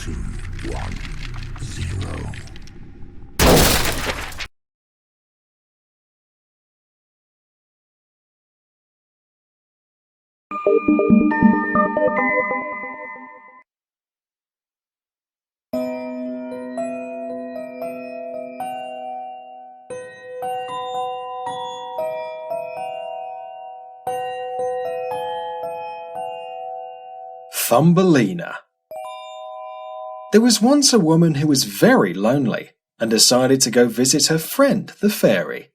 210. Thumbelina. There was once a woman who was very lonely and decided to go visit her friend, the fairy.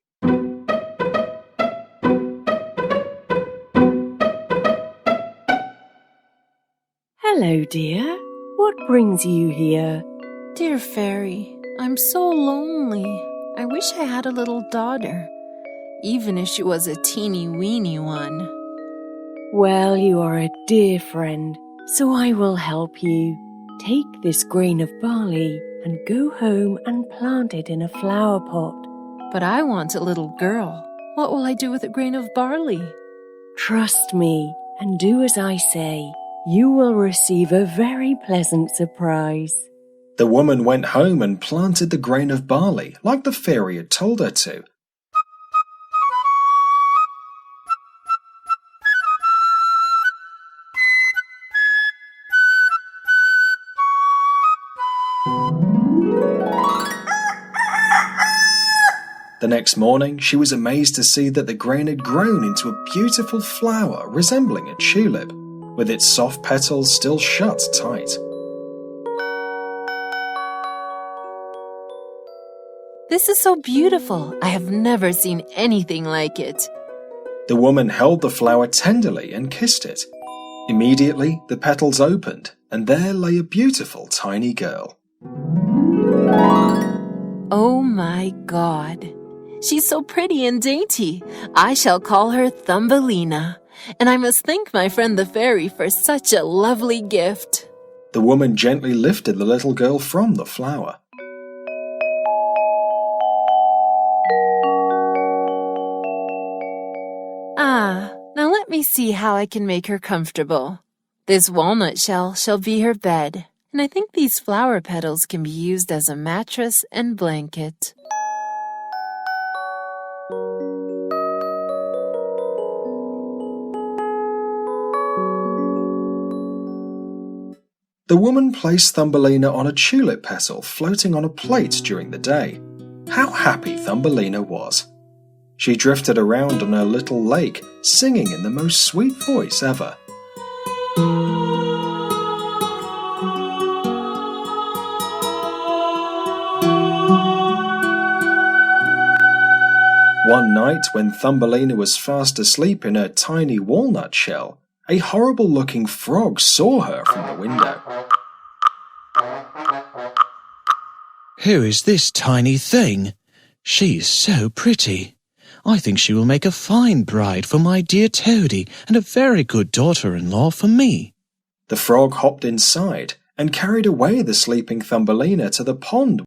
Hello, dear. What brings you here? Dear fairy, I'm so lonely. I wish I had a little daughter, even if she was a teeny-weeny one. Well, you are a dear friend, so I will help you. Take this grain of barley and go home and plant it in a flower pot. But I want a little girl. What will I do with a grain of barley? Trust me and do as I say. You will receive a very pleasant surprise. The woman went home and planted the grain of barley like the fairy had told her to. The next morning, she was amazed to see that the grain had grown into a beautiful flower resembling a tulip, with its soft petals still shut tight. This is so beautiful. I have never seen anything like it. The woman held the flower tenderly and kissed it. Immediately, the petals opened, and there lay a beautiful tiny girl. Oh my God! She's so pretty and dainty. I shall call her Thumbelina, and I must thank my friend the fairy for such a lovely gift. The woman gently lifted the little girl from the flower. Now let me see how I can make her comfortable. This walnut shell be her bed, and I think these flower petals can be used as a mattress and blanket. The woman placed Thumbelina on a tulip petal floating on a plate during the day. How happy Thumbelina was! She drifted around on her little lake, singing in the most sweet voice ever. One night, when Thumbelina was fast asleep in her tiny walnut shell, a horrible-looking frog saw her from the window. Who is this tiny thing? She's so pretty. I think she will make a fine bride for my dear Toady and a very good daughter-in-law for me. The frog hopped inside and carried away the sleeping Thumbelina to the pond.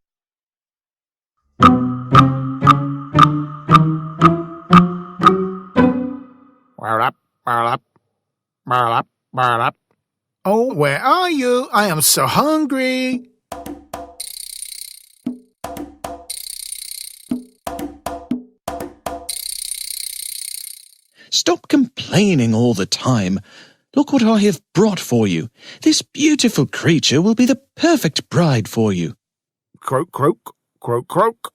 Oh, where are you? I am so hungry. Stop complaining all the time. Look what I have brought for you. This beautiful creature will be the perfect bride for you. Croak, croak, croak, croak.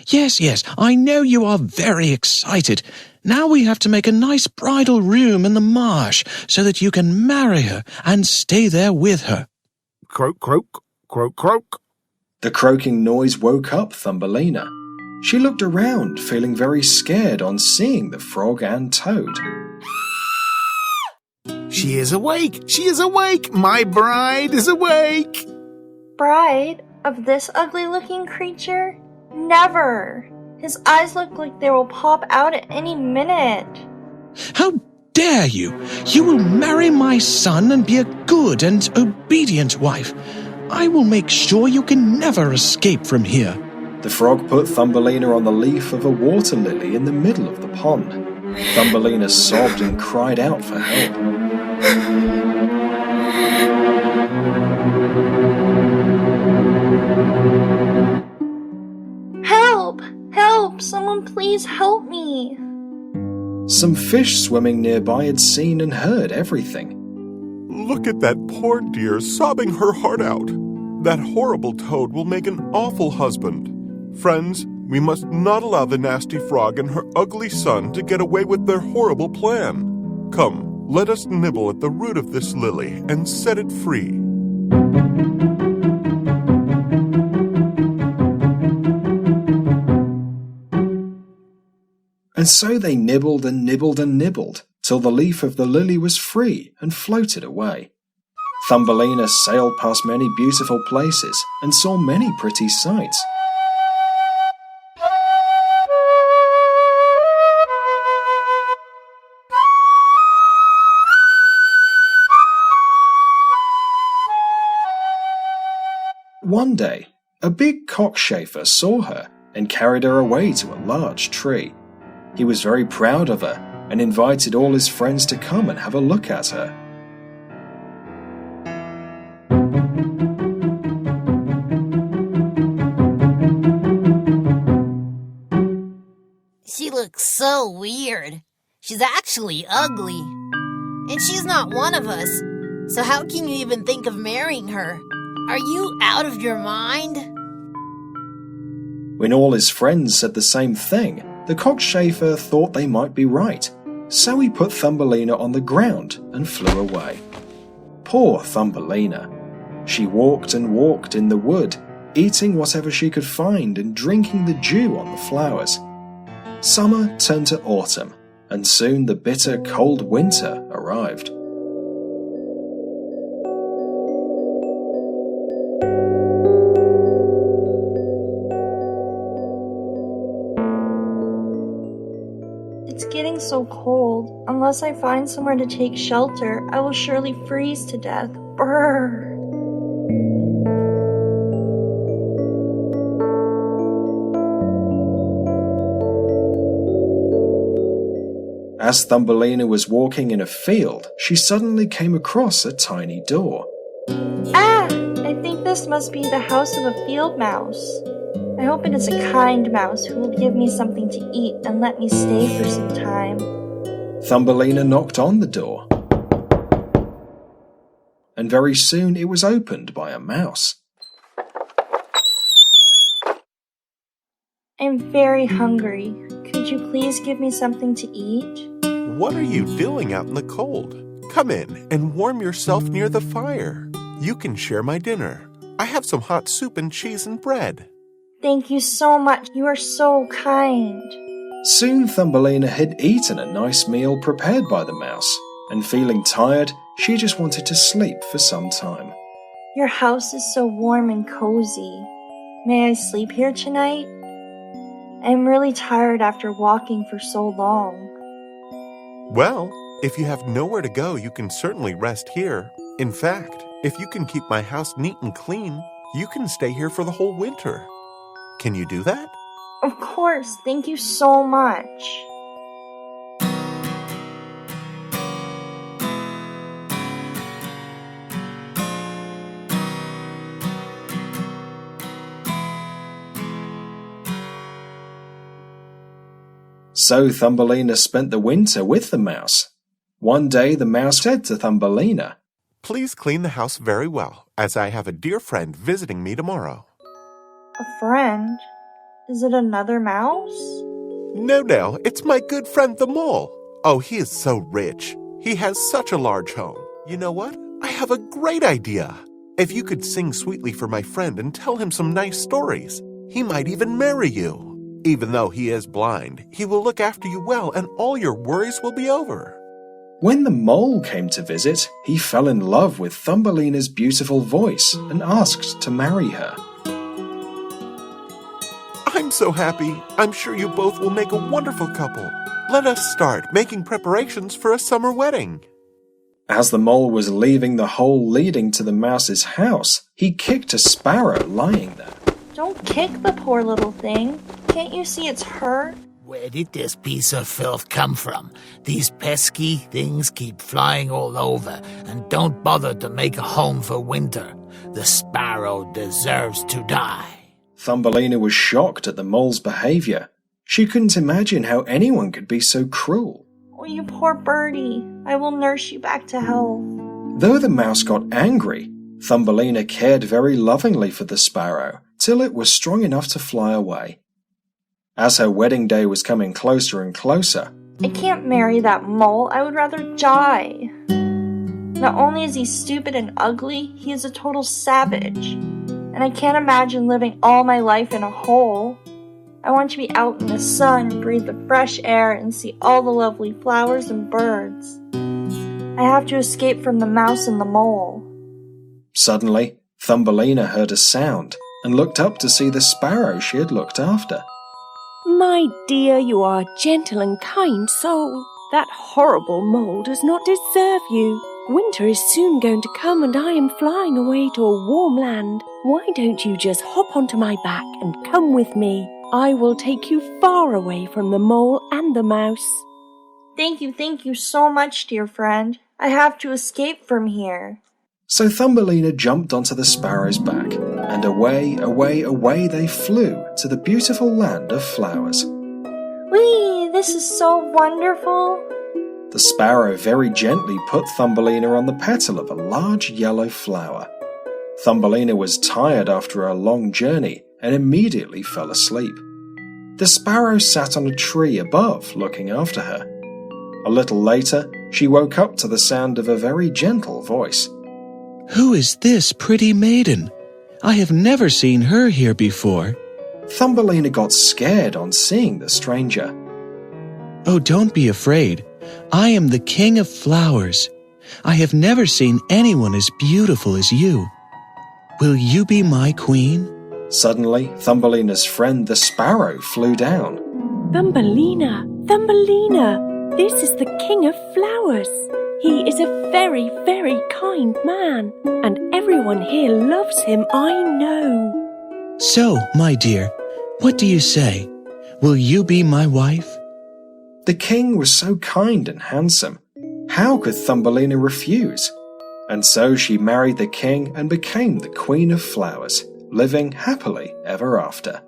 Yes, I know you are very excited. Now we have to make a nice bridal room in the marsh so that you can marry her and stay there with her. Croak, croak, croak, croak. The croaking noise woke up Thumbelina. She looked around, feeling very scared on seeing the frog and toad. She is awake! She is awake! My bride is awake! Bride of this ugly-looking creature? Never! His eyes look like they will pop out at any minute. How dare you! You will marry my son and be a good and obedient wife. I will make sure you can never escape from here. The frog put Thumbelina on the leaf of a water lily in the middle of the pond. Thumbelina sobbed and cried out for help. Please help me. Some fish swimming nearby had seen and heard everything. Look at that poor dear sobbing her heart out. That horrible toad will make an awful husband. Friends, we must not allow the nasty frog and her ugly son to get away with their horrible plan. Come, let us nibble at the root of this lily and set it free. And so they nibbled and nibbled and nibbled, till the leaf of the lily was free and floated away. Thumbelina sailed past many beautiful places and saw many pretty sights. One day, a big cockchafer saw her and carried her away to a large tree. He was very proud of her and invited all his friends to come and have a look at her. She looks so weird. She's actually ugly. And she's not one of us. So how can you even think of marrying her? Are you out of your mind? When all his friends said the same thing, the cockchafer thought they might be right. So he put Thumbelina on the ground and flew away. Poor Thumbelina. She walked and walked in the wood, eating whatever she could find and drinking the dew on the flowers. Summer turned to autumn, and soon the bitter cold winter arrived. It's getting so cold. Unless I find somewhere to take shelter, I will surely freeze to death. Brrr. As Thumbelina was walking in a field, she suddenly came across a tiny door. Ah! I think this must be the house of a field mouse. I hope it is a kind mouse who will give me something to eat and let me stay for some time. Thumbelina knocked on the door, and very soon it was opened by a mouse. I'm very hungry. Could you please give me something to eat? What are you doing out in the cold? Come in and warm yourself near the fire. You can share my dinner. I have some hot soup and cheese and bread. Thank you so much. You are so kind. Soon Thumbelina had eaten a nice meal prepared by the mouse, and feeling tired, she just wanted to sleep for some time. Your house is so warm and cozy. May I sleep here tonight? I am really tired after walking for so long. Well, if you have nowhere to go, you can certainly rest here. In fact, if you can keep my house neat and clean, you can stay here for the whole winter. Can you do that? Of course. Thank you so much. So Thumbelina spent the winter with the mouse. One day the mouse said to Thumbelina, Please clean the house very well, as I have a dear friend visiting me tomorrow. A friend? Is it another mouse? No, it's my good friend the mole. Oh, he is so rich. He has such a large home. You know what? I have a great idea. If you could sing sweetly for my friend and tell him some nice stories, he might even marry you. Even though he is blind, he will look after you well and all your worries will be over. When the mole came to visit, he fell in love with Thumbelina's beautiful voice and asked to marry her. I'm so happy. I'm sure you both will make a wonderful couple. Let us start making preparations for a summer wedding. As the mole was leaving the hole leading to the mouse's house, he kicked a sparrow lying there. Don't kick the poor little thing. Can't you see it's hurt? Where did this piece of filth come from? These pesky things keep flying all over and don't bother to make a home for winter. The sparrow deserves to die. Thumbelina was shocked at the mole's behavior. She couldn't imagine how anyone could be so cruel. Oh, you poor birdie. I will nurse you back to health. Though the mouse got angry, Thumbelina cared very lovingly for the sparrow till it was strong enough to fly away. As her wedding day was coming closer and closer, I can't marry that mole. I would rather die. Not only is he stupid and ugly, he is a total savage. And I can't imagine living all my life in a hole. I want to be out in the sun, breathe the fresh air, and see all the lovely flowers and birds. I have to escape from the mouse and the mole. Suddenly, Thumbelina heard a sound and looked up to see the sparrow she had looked after. My dear, you are a gentle and kind soul. That horrible mole does not deserve you. Winter is soon going to come and I am flying away to a warm land. Why don't you just hop onto my back and come with me? I will take you far away from the mole and the mouse. Thank you so much, dear friend. I have to escape from here. So Thumbelina jumped onto the sparrow's back, and away, away, away they flew to the beautiful land of flowers. Whee! This is so wonderful. The sparrow very gently put Thumbelina on the petal of a large yellow flower. Thumbelina was tired after a long journey and immediately fell asleep. The sparrow sat on a tree above, looking after her. A little later, she woke up to the sound of a very gentle voice. Who is this pretty maiden? I have never seen her here before. Thumbelina got scared on seeing the stranger. Oh, don't be afraid. I am the King of Flowers. I have never seen anyone as beautiful as you. Will you be my queen? Suddenly, Thumbelina's friend the sparrow flew down. Thumbelina, Thumbelina, this is the King of Flowers. He is a very, very kind man, and everyone here loves him, I know. So, my dear, what do you say? Will you be my wife? The king was so kind and handsome. How could Thumbelina refuse? And so she married the king and became the Queen of Flowers, living happily ever after.